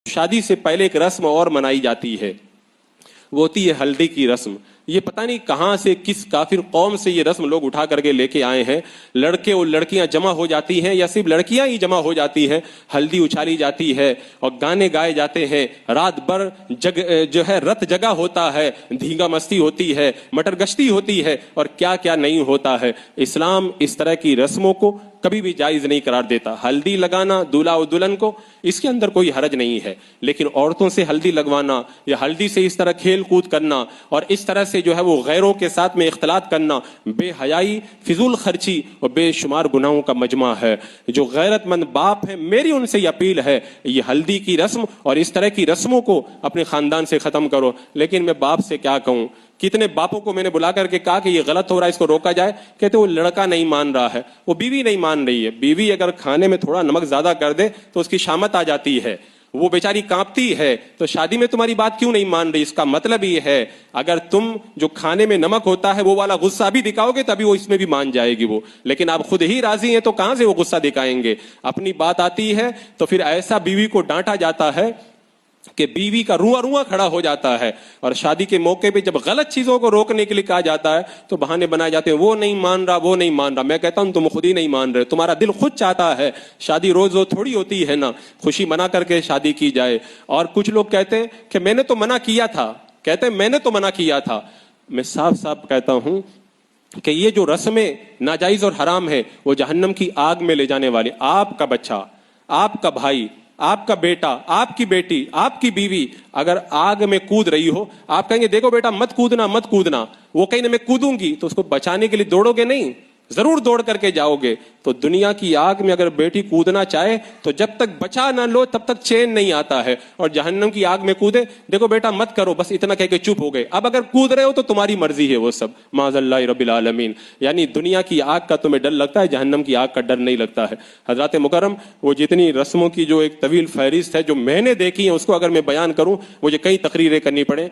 شادی سے پہلے ایک رسم اور منائی جاتی ہے، وہ ہوتی ہے ہلدی کی رسم۔ یہ پتہ نہیں کہاں سے، کس کافر قوم سے یہ رسم لوگ اٹھا کر کے لے کے آئے ہیں۔ لڑکے اور لڑکیاں جمع ہو جاتی ہیں، یا صرف لڑکیاں ہی جمع ہو جاتی ہیں، ہلدی اچھالی جاتی ہے اور گانے گائے جاتے ہیں، رات بھر جو ہے رت جگہ ہوتا ہے، دھینگا مستی ہوتی ہے، مٹر گشتی ہوتی ہے، اور کیا کیا نہیں ہوتا ہے۔ اسلام اس طرح کی رسموں کو کبھی بھی جائز نہیں قرار دیتا۔ ہلدی لگانا دولہا اور دلہن کو، اس کے اندر کوئی حرج نہیں ہے، لیکن عورتوں سے ہلدی لگوانا یا ہلدی سے اس طرح کھیل کود کرنا اور اس طرح سے جو ہے وہ غیروں کے ساتھ میں اختلاط کرنا بے حیائی، فضول خرچی اور بے شمار گناہوں کا مجمع ہے۔ جو غیرت مند باپ ہیں، میری ان سے یہ اپیل ہے، یہ ہلدی کی رسم اور اس طرح کی رسموں کو اپنے خاندان سے ختم کرو۔ لیکن میں باپ سے کیا کہوں، کتنے باپوں کو میں نے بلا کر کے کہا کہ یہ غلط ہو رہا ہے، اس کو روکا جائے، کہتے وہ لڑکا نہیں مان رہا ہے، وہ بیوی نہیں مان رہی ہے۔ بیوی اگر کھانے میں تھوڑا نمک زیادہ کر دے تو اس کی شامت آ جاتی ہے، وہ بیچاری کانپتی ہے، تو شادی میں تمہاری بات کیوں نہیں مان رہی؟ اس کا مطلب یہ ہے اگر تم جو کھانے میں نمک ہوتا ہے وہ والا غصہ بھی دکھاؤ گے تبھی وہ اس میں بھی مان جائے گی وہ، لیکن آپ خود ہی راضی ہیں تو کہاں سے وہ غصہ دکھائیں گے؟ اپنی بات آتی ہے تو پھر ایسا بیوی کو ڈانٹا جاتا ہے کہ بیوی کا رواں رواں کھڑا ہو جاتا ہے، اور شادی کے موقع پہ جب غلط چیزوں کو روکنے کے لیے کہا جاتا ہے تو بہانے بنائے جاتے ہیں، وہ نہیں مان رہا، وہ نہیں مان رہا۔ میں کہتا ہوں تم خود ہی نہیں مان رہے، تمہارا دل خود چاہتا ہے۔ شادی روز روز تھوڑی ہوتی ہے نا، خوشی منا کر کے شادی کی جائے۔ اور کچھ لوگ کہتے ہیں کہ میں نے تو منع کیا تھا، کہتے ہیں میں نے تو منع کیا تھا۔ میں صاف صاف کہتا ہوں کہ یہ جو رسمیں ناجائز اور حرام ہے وہ جہنم کی آگ میں لے جانے والے۔ آپ کا بچہ، آپ کا بھائی، آپ کا بیٹا، آپ کی بیٹی، آپ کی بیوی اگر آگ میں کود رہی ہو، آپ کہیں گے دیکھو بیٹا مت کودنا مت کودنا، وہ کہیں میں کودوں گی، تو اس کو بچانے کے لیے دوڑو گے نہیں؟ ضرور دوڑ کر کے جاؤ گے۔ تو دنیا کی آگ میں اگر بیٹی کودنا چاہے تو جب تک بچا نہ لو تب تک چین نہیں آتا ہے، اور جہنم کی آگ میں کودے، دیکھو بیٹا مت کرو، بس اتنا کہہ کے چپ ہو گئے۔ اب اگر کود رہے ہو تو تمہاری مرضی ہے وہ سب، معاذ اللہ رب العالمین۔ یعنی دنیا کی آگ کا تمہیں ڈر لگتا ہے، جہنم کی آگ کا ڈر نہیں لگتا ہے۔ حضرات مکرم، وہ جتنی رسموں کی جو ایک طویل فہرست ہے جو میں نے دیکھی ہے، اس کو اگر میں بیان کروں مجھے کئی تقریریں کرنی پڑے۔